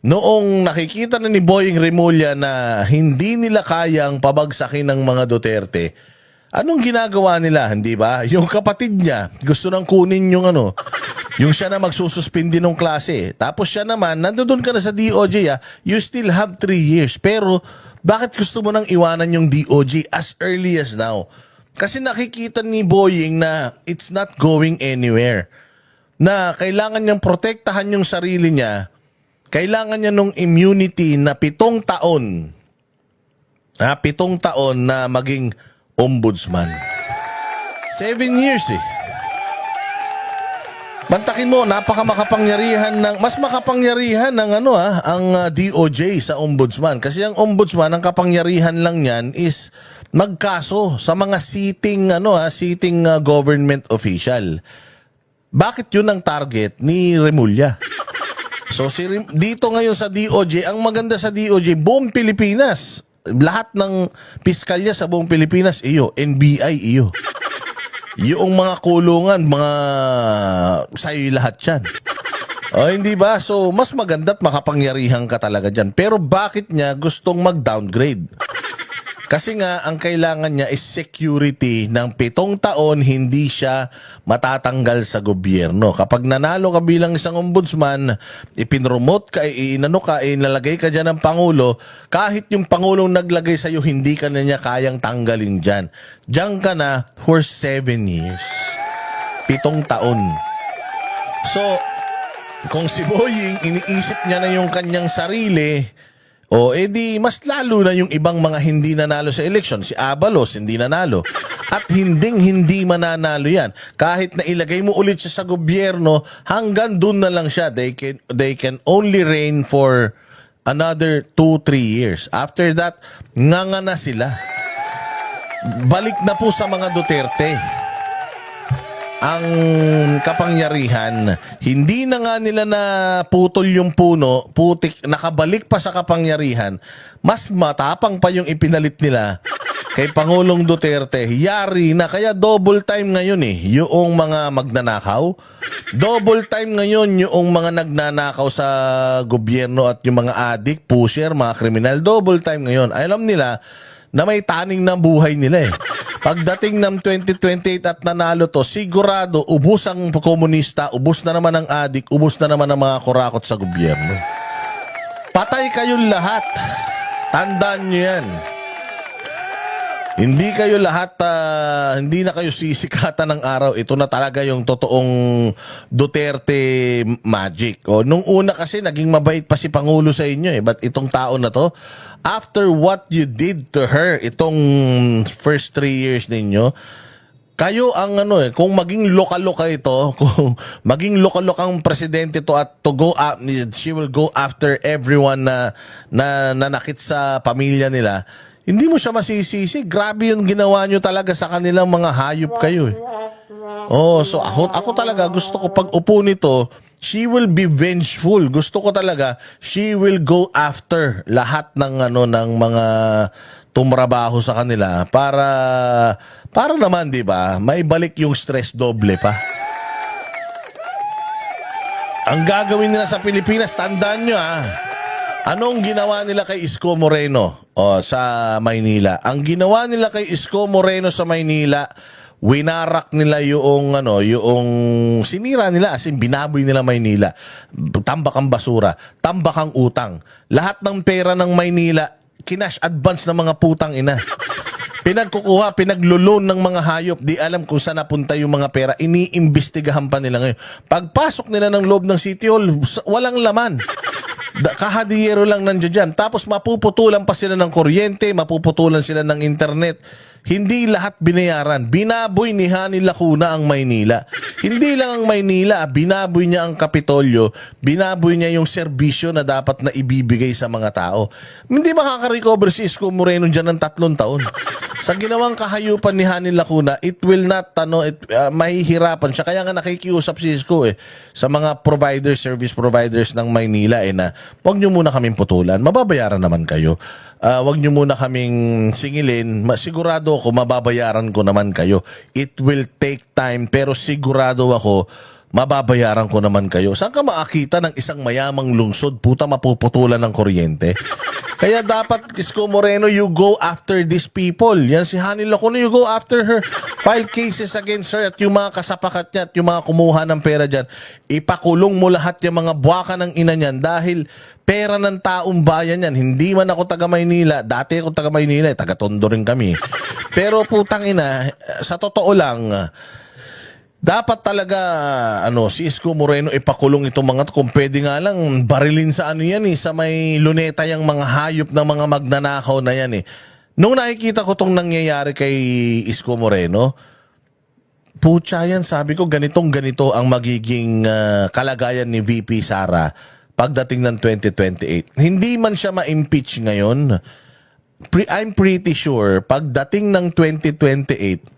Noong nakikita na ni Boying Remulla na hindi nila kayang pabagsakin ng mga Duterte, anong ginagawa nila, hindi ba? Yung kapatid niya, gusto nang kunin yung yung siya na magsususpindi ng klase. Tapos siya naman, nandoon ka na sa DOJ, you still have 3 years. Pero, bakit gusto mo nang iwanan yung DOJ as early as now? Kasi nakikita ni Boying na it's not going anywhere. Na kailangan niyang protektahan yung sarili niya. Kailangan niya nung immunity na 7 taon. 7 taon na maging ombudsman. 7 years eh. Bantakin mo, napakamakapangyarihan ng, mas makapangyarihan ng ang DOJ sa ombudsman. Kasi ang ombudsman, ang kapangyarihan lang niyan is magkaso sa mga sitting government official. Bakit yun ang target ni Remulla? So dito ngayon sa DOJ, ang maganda sa DOJ, buong Pilipinas, lahat ng piskalya sa buong Pilipinas, iyo, NBI, iyo. Yung mga kulungan, sa'yo lahat yan. O, hindi ba? So, mas maganda at makapangyarihan ka talaga dyan. Pero bakit niya gustong mag-downgrade? Kasi nga, ang kailangan niya is security ng 7 taon, hindi siya matatanggal sa gobyerno. Kapag nanalo ka bilang isang ombudsman, ipinromote ka, inalagay ka dyan ng Pangulo, kahit yung Pangulong naglagay sa'yo, hindi ka na niya kayang tanggalin dyan. Diyan ka na for 7 years. 7 taon. So, kung si Boying, iniisip niya na yung kanyang sarili, edi mas lalo na yung ibang mga hindi nanalo sa eleksyon. Si Abalos hindi nanalo. At hindi mananalo yan. Kahit na ilagay mo ulit siya sa gobyerno, hanggang dun na lang siya. They can only reign for another 2-3 years. After that, nga na sila. Balik na po sa mga Duterte ang kapangyarihan. Hindi na nga nila na putol yung puno, putik, nakabalik pa sa kapangyarihan. Mas matapang pa yung ipinalit nila kay Pangulong Duterte. Yari na, kaya double time ngayon yung mga magnanakaw. Double time ngayon yung mga nagnanakaw sa gobyerno at yung mga adik, pusher, mga kriminal. Double time ngayon. Alam nila na may taning na buhay nila Pagdating ng 2028 at nanalo to, sigurado ubos ang komunista, ubos na naman ang adik, ubos na naman ang mga kurakot sa gobyerno. Patay kayong lahat. Tandaan nyo yan. Hindi kayo lahat, hindi na kayo sisikatan ng araw. Ito na talaga yung totoong Duterte magic. Nung una kasi, naging mabait pa si Pangulo sa inyo But itong tao na to, after what you did to her, itong first 3 years ninyo, kayo ang kung maging loka-loka ito, kung maging loka-lokang presidente to at to go up, she will go after everyone na nanakit sa pamilya nila. Hindi mo siya masisisi. Grabe yung ginawa nyo talaga sa kanilang mga hayop kayo so ako talaga gusto ko pag upo nito, she will be vengeful. Gusto ko talaga, she will go after lahat ng ng mga tumrabaho sa kanila para naman, 'di ba? Maibalik yung stress doble pa. Ang gagawin nila sa Pilipinas, tandaan nyo anong ginawa nila kay Isko Moreno sa Maynila? Ang ginawa nila kay Isko Moreno sa Maynila, winarak nila yung sinira nila, as in binaboy nila Maynila. Tambak ang basura, tambak ang utang. Lahat ng pera ng Maynila, kinash advance ng mga putang ina. Pinagkukuha, pinaglulon ng mga hayop, di alam kung saan napunta yung mga pera, iniimbestigahan pa nila ngayon. Pagpasok nila ng loob ng City Hall, walang laman. Kahadiyero lang nandiyan dyan. Tapos mapuputulan pa sila ng kuryente, mapuputulan sila ng internet. Hindi lahat binayaran. Binaboy ni Hani Lacuna ang Maynila. Hindi lang ang Maynila, binaboy niya ang Kapitolyo, binaboy niya yung serbisyo na dapat na ibibigay sa mga tao. Hindi makaka-recover si Isko Moreno dyan ng 3 taon. Sa ginawang kahayupan ni Hani Lacuna, it will not, mahihirapan siya. Kaya nga nakikiusap si Isko sa mga service providers ng Maynila na huwag nyo muna kaming putulan. Mababayaran naman kayo. Huwag nyo muna kaming singilin. Sigurado ako, mababayaran ko naman kayo. It will take time, pero sigurado ako, mababayaran ko naman kayo. Saan ka makakita ng isang mayamang lungsod, puta, mapuputulan ng kuryente? Kaya dapat, Isko Moreno, you go after these people. Yan si Hani Lacuna, you go after her. File cases against her at yung mga kasapakat niya at yung mga kumuha ng pera dyan. Ipakulong mo lahat yung mga buwaka ng ina niyan dahil pera ng taong bayan yan. Hindi man ako taga Maynila. Dati ako taga Maynila, taga Tondo rin kami. Pero putang ina, sa totoo lang, dapat talaga si Isko Moreno ipakulong itong mga kung pwede nga lang barilin sa yan sa may luneta yung mga hayop ng mga magnanakaw na yan Nung nakikita ko tong nangyayari kay Isko Moreno, putya yan, sabi ko ganito ang magiging kalagayan ni VP Sara pagdating ng 2028. Hindi man siya ma-impeach ngayon, I'm pretty sure pagdating ng 2028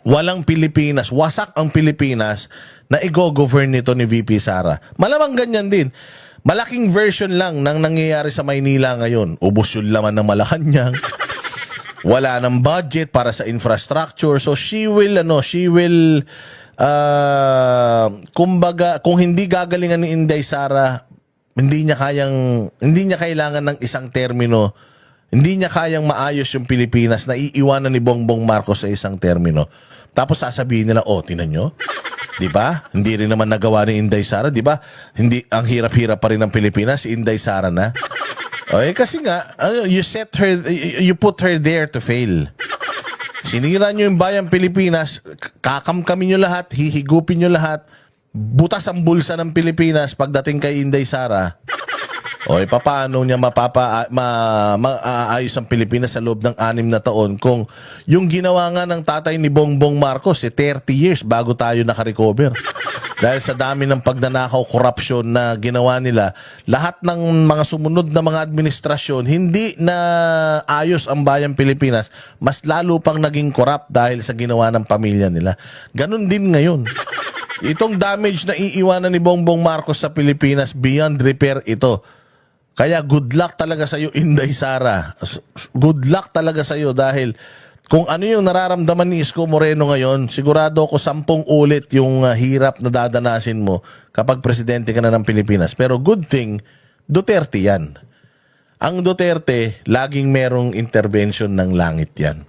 walang Pilipinas, wasak ang Pilipinas na i-go-govern nito ni VP Sara. Malamang ganyan din. Malaking version lang ng nangyayari sa Maynila ngayon. Ubos yung laman ng Malacanang. Wala ng budget para sa infrastructure. So she will kumbaga, kung hindi gagalingan ni Inday Sara, hindi niya kailangan ng isang termino. Hindi niya kayang maayos yung Pilipinas na iiwanan ni Bongbong Marcos sa isang termino. Tapos sasabihin nila, tinan nyo? Di ba? Hindi rin naman nagawa ni Inday Sara. Di ba? Hindi, ang hirap-hirap pa rin ng Pilipinas, si Inday Sara na. Kasi nga, you put her there to fail. Sinira nyo yung bayang Pilipinas, kakamkamin nyo lahat, hihigupin nyo lahat, butas ang bulsa ng Pilipinas pagdating kay Inday Sara. Paano niya maayos ang Pilipinas sa loob ng 6 na taon kung yung ginawa nga ng tatay ni Bongbong Marcos 30 years bago tayo nakarecover. Dahil sa dami ng pagnanakaw, corruption na ginawa nila, lahat ng mga sumunod na mga administrasyon, hindi na ayos ang bayang Pilipinas, mas lalo pang naging corrupt dahil sa ginawa ng pamilya nila. Ganon din ngayon. Itong damage na iiwanan ni Bongbong Marcos sa Pilipinas, beyond repair ito. Kaya good luck talaga sa iyo, Inday Sara. Good luck talaga sa iyo dahil kung ano yung nararamdaman ni Isko Moreno ngayon, sigurado ako 10 ulit yung hirap na dadanasin mo kapag presidente ka na ng Pilipinas. Pero good thing, Duterte yan. Ang Duterte, laging merong intervention ng langit yan.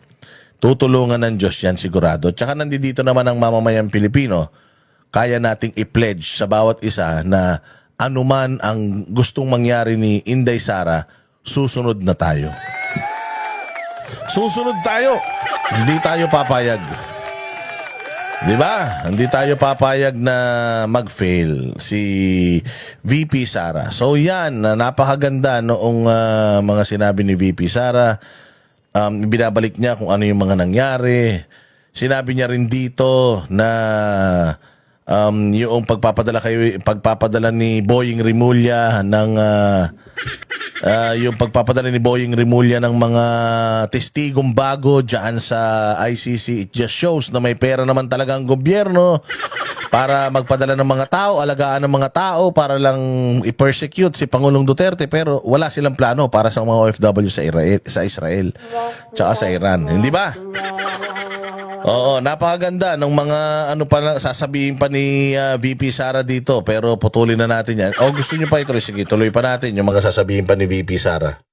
Tutulungan ng Diyos yan sigurado. Tsaka nandito naman ang mamamayang Pilipino, kaya nating i-pledge sa bawat isa na anuman ang gustong mangyari ni Inday Sara, susunod na tayo. Susunod tayo. Hindi tayo papayag. Di ba? Hindi tayo papayag na mag-fail si VP Sara. So yan, napakaganda noong mga sinabi ni VP Sara. Binabalik niya kung ano yung mga nangyari. Sinabi niya rin dito na yung pagpapadala ni Boying Rimulya ng yung pagpapadala ni Boying Rimulya ng mga testigong bago diyan sa ICC, it just shows na may pera naman talaga ang gobyerno para magpadala ng mga tao, alagaan ng mga tao para lang i-persecute si Pangulong Duterte, pero wala silang plano para sa mga OFW sa Israel tsaka sa Iran, hindi ba? Oo, napakaganda ng mga sasabihin pa ni VP Sara dito, pero putulin na natin yan. Gusto niyo pa ituloy? Sige, tuloy pa natin yung mga sasabihin pa ni VP Sara.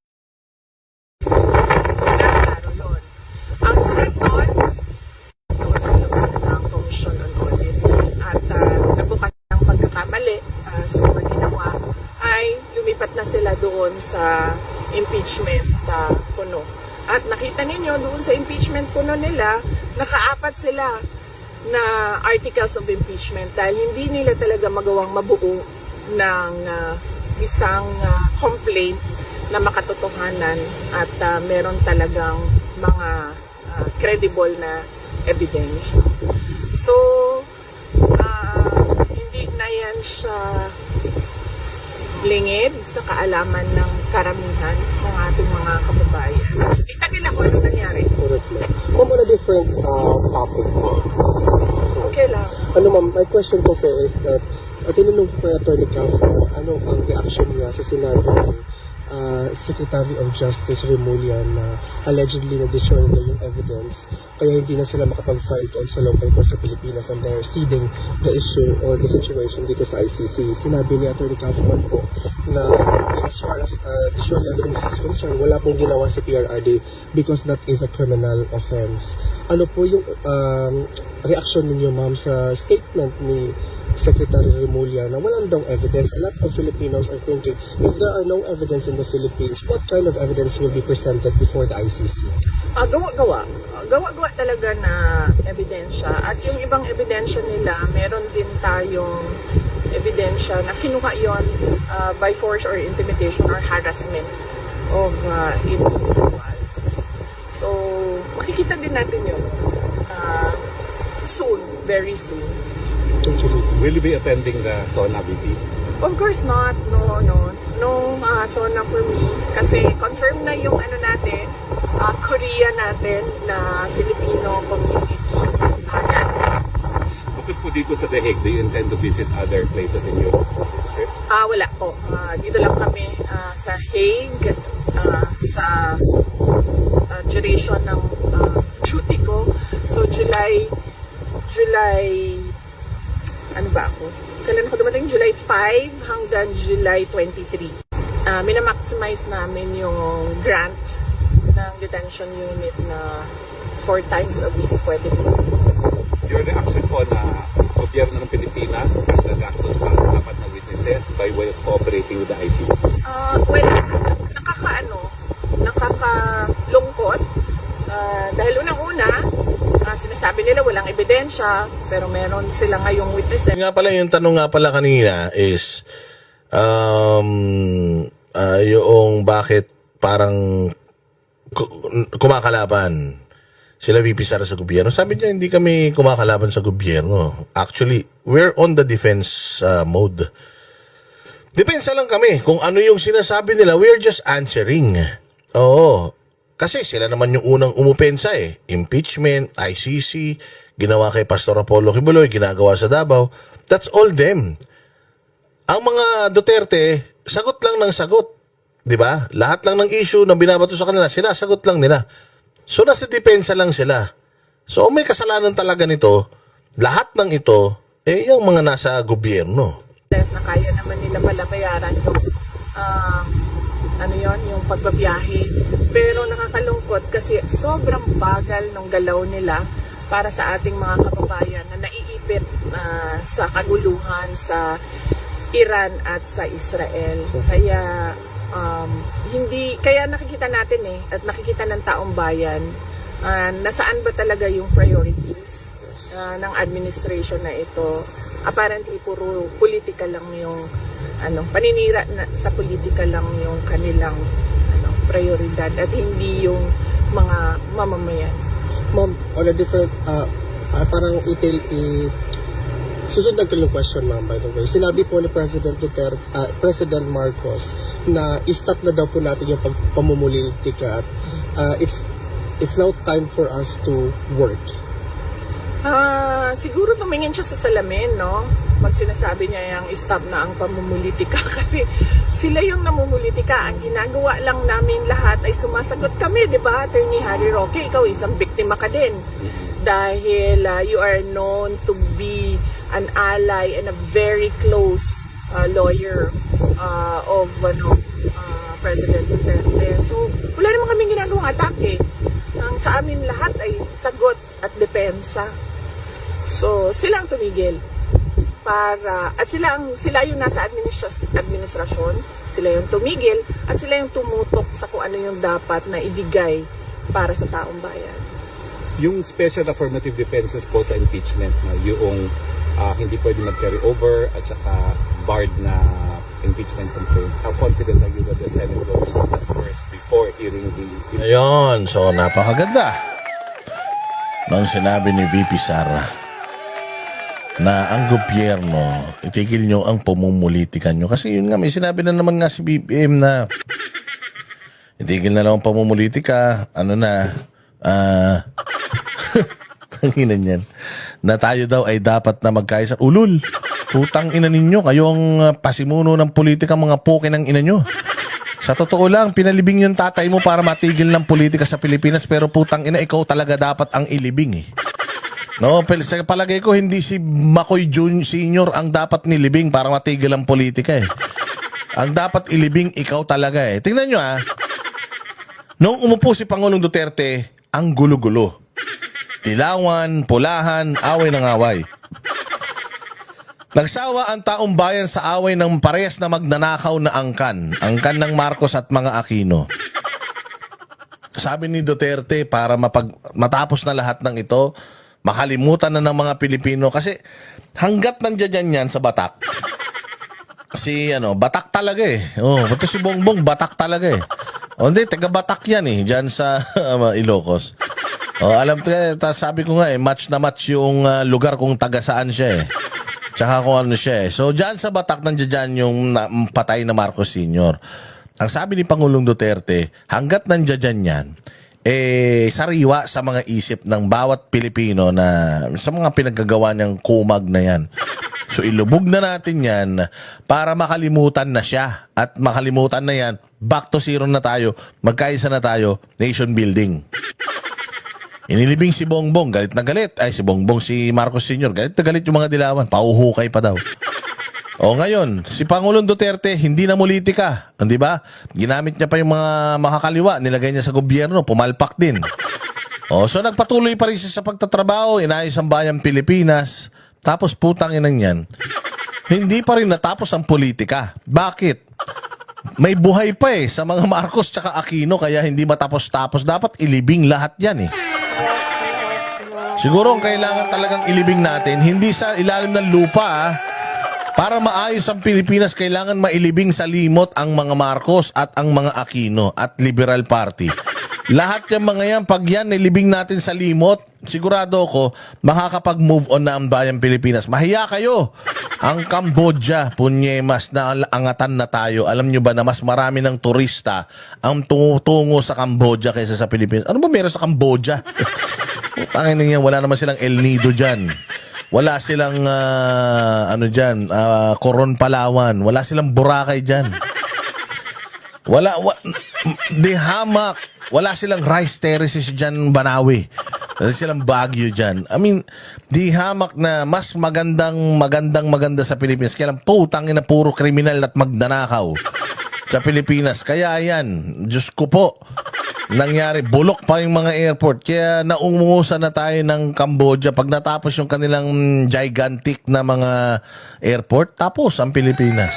Ang sunod doon sa laman ng Commission on Audit at nabukas ng pagkakamali sa mga ginawa ay lumipat na sila doon sa impeachment puno. At nakita ninyo doon sa impeachment puno nila, nakaapat sila na articles of impeachment dahil hindi nila talaga magawang mabuo ng isang complaint na makatotohanan at meron talagang mga credible na evidence. So, hindi na yan siya lingid sa kaalaman ng karamihan ng ating mga kababayan. Kita nila kung ano nangyari. Ma'am, on a different topic po. Okay lang. Ma'am, my question po sir is that tinanong po kay Atty. Kaufman, ano ang reaction niya sa sinabi ng Secretary of Justice Remulla na allegedly na-destroy nila yung evidence kaya hindi na sila makapag-fight on sa local court sa Pilipinas and they're ceding the issue or the situation dito sa ICC. Sinabi ni Atty. Kaufman po na as far as destroying evidence is concerned, wala pong ginawa si PRRD because that is a criminal offense. Ano po yung reaction ninyo, ma'am, sa statement ni Secretary Remulla na walang daw evidence? A lot of Filipinos are thinking, if there are no evidence in the Philippines, what kind of evidence will be presented before the ICC? Gawa-gawa. Gawa-gawa talaga na ebidensya. At yung ibang ebidensya nila, meron din tayong ebidensya na kinuha yon by force or intimidation or harassment of individuals. So, makikita din natin yun soon, very soon. Will you be attending the SONA, VP? Of course not. No SONA for me. Kasi confirm na yung ano natin, Korea natin na Filipino community. Bukod po dito sa The Hague, do you intend to visit other places in Europe this trip? Wala po. Dito lang kami sa Hague, sa duration ng duty ko. So July ano ba ako? Kailan ako dumating? July 5 hanggang July 23. Minamaximize namin yung grant ng detention unit na 4 times a week pwede po. Your reaction po na gobyerno ng Pilipinas ang gagastos para sa apat na witnesses by way of cooperating with the ICC? Well, nakakalungkot. Dahil unang-una, sinasabi nila walang ebidensya, pero meron sila ngayong witnesses. Nga pala, yung tanong nga pala kanina is, yung bakit parang kumakalaban sila VP Sara sa gobyerno. Sabi niya, hindi kami kumakalaban sa gobyerno. Actually, we're on the defense mode. Depensa lang kami. Kung ano yung sinasabi nila, we're just answering. Oo. Kasi sila naman yung unang umupensa eh. Impeachment, ICC, ginawa kay Pastor Apollo Kibuloy, ginagawa sa Davao. That's all them. Ang mga Duterte, sagot lang ng sagot. Diba? Lahat lang ng issue na binabato sa kanila, sinasagot lang nila. So, nasa depensa lang sila. So, may kasalanan talaga nito, lahat ng ito, yung mga nasa gobyerno. Na kaya naman nila pala bayaran yung yung pagbabiyahe. Pero nakakalungkot kasi sobrang bagal ng galaw nila para sa ating mga kababayan na naiipit sa kaguluhan sa Iran at sa Israel. Kaya kaya nakikita natin at nakikita ng taong bayan nasaan ba talaga yung priorities ng administration na ito. Apparently puro politika lang yung paninira sa politika lang yung kanilang prioridad at hindi yung mga mamamayan. Ma'am, on a different parang susunod ko yung question, ma'am, by the way. Sinabi po ni President President Marcos na i-stop na daw po natin yung pamumulitika at it's now time for us to work. Siguro tumingin siya sa salamin, no? Pag sinasabi niya yung stop na ang pamumulitika kasi sila yung namumulitika. Ang ginagawa lang namin lahat ay sumasagot kami, di ba? Attorney Harry Roque, ikaw isang biktima ka din. Dahil you are known to be an ally and a very close lawyer of President Duterte. So, wala naman kaming ginagawang atake. Ang sa amin lahat ay sagot at depensa. So, sila ang tumigil. At sila yung nasa administrasyon, sila yung tumigil, at sila yung tumutok sa kung ano yung dapat na ibigay para sa taong bayan. Yung special affirmative defenses po sa impeachment na yung hindi pwede mag-carry over at saka barred na impeachment complaint. How confident are you that the Senate will respond at first before hearing the... Ayun, so napakaganda nang sinabi ni VP Sara na ang gobyerno, itigil nyo ang pamumulitikan nyo. Kasi yun nga, may sinabi na naman nga si BBM na itigil na lang ang pamumulitika, tanginan yan, na tayo daw ay dapat na magkaisa. Ulul, putang ina ninyo, kayo ang pasimuno ng politika, mga puke ng ina nyo. Sa totoo lang, pinalibing yung tatay mo para matigil ng politika sa Pilipinas, pero putang ina, ikaw talaga dapat ang ilibing eh. No, sa palagay ko, hindi si Makoy Sr. ang dapat nilibing para matigil ang politika eh. Ang dapat ilibing, ikaw talaga eh. Tingnan nyo Noong umupo si Pangulong Duterte, ang gulo-gulo. Dilawan, pulahan, away ng away. Nagsawa ang taong bayan sa away ng parehas na magnanakaw na angkan ng Marcos at mga Aquino. Sabi ni Duterte, para matapos na lahat ng ito, makalimutan na ng mga Pilipino. Kasi hanggat nandiyan yan sa Batak, Batak talaga eh. Bato si Bongbong, Batak talaga eh. Hindi, taga Batak yan eh, dyan sa Ilocos. Sabi ko nga match na match yung lugar kung taga saan siya eh. Tsaka kung ano siya eh. So, dyan sa Batak, nandiyan yung patay na Marcos Sr. Ang sabi ni Pangulong Duterte, hanggat nandiyan yan, sariwa sa mga isip ng bawat Pilipino na sa mga pinaggagawa niyang kumag na yan. So, ilubog na natin yan para makalimutan na siya. At makalimutan na yan, back to zero na tayo, magkaisa na tayo, nation building. Inilibing si Bongbong, galit na galit. Si Marcos Sr., galit na galit yung mga dilawan. Pauhukay pa daw. Ngayon, si Pangulong Duterte, hindi na politika. Di ba? Ginamit niya pa yung mga makakaliwa. Nilagay niya sa gobyerno, pumalpak din. So nagpatuloy pa rin siya sa pagtatrabaho, inayos ang bayang Pilipinas. Tapos putang inang yan. Hindi pa rin natapos ang politika. Bakit? May buhay pa sa mga Marcos tsaka Aquino, kaya hindi matapos-tapos. Dapat ilibing lahat yan Siguro ang kailangan talagang ilibing natin, hindi sa ilalim ng lupa Para maayos ang Pilipinas, kailangan mailibing sa limot ang mga Marcos at ang mga Aquino at Liberal Party. Lahat yung mga yan, pag yan nilibing natin sa limot, sigurado ako, makakapag-move on na ang bayang Pilipinas. Mahiya kayo! Ang Cambodia, punyemas, na angatan na tayo. Alam nyo ba na mas marami ng turista ang tungo sa Cambodia kaysa sa Pilipinas? Ano ba meron sa Cambodia? Tangin niya, wala naman silang El Nido dyan. Wala silang, Coron Palawan. Wala silang Boracay dyan. Di hamak. Wala silang rice terraces dyan, Banawi. Wala silang Baguio dyan. I mean, di hamak na mas maganda sa Pilipinas. Kaya lang, putang ina, puro kriminal at magnanakaw sa Pilipinas. Kaya yan, Diyos ko po, nangyari, bulok pa yung mga airport. Kaya naungusan na tayo ng Cambodia. Pag natapos yung kanilang gigantic na mga airport, tapos ang Pilipinas.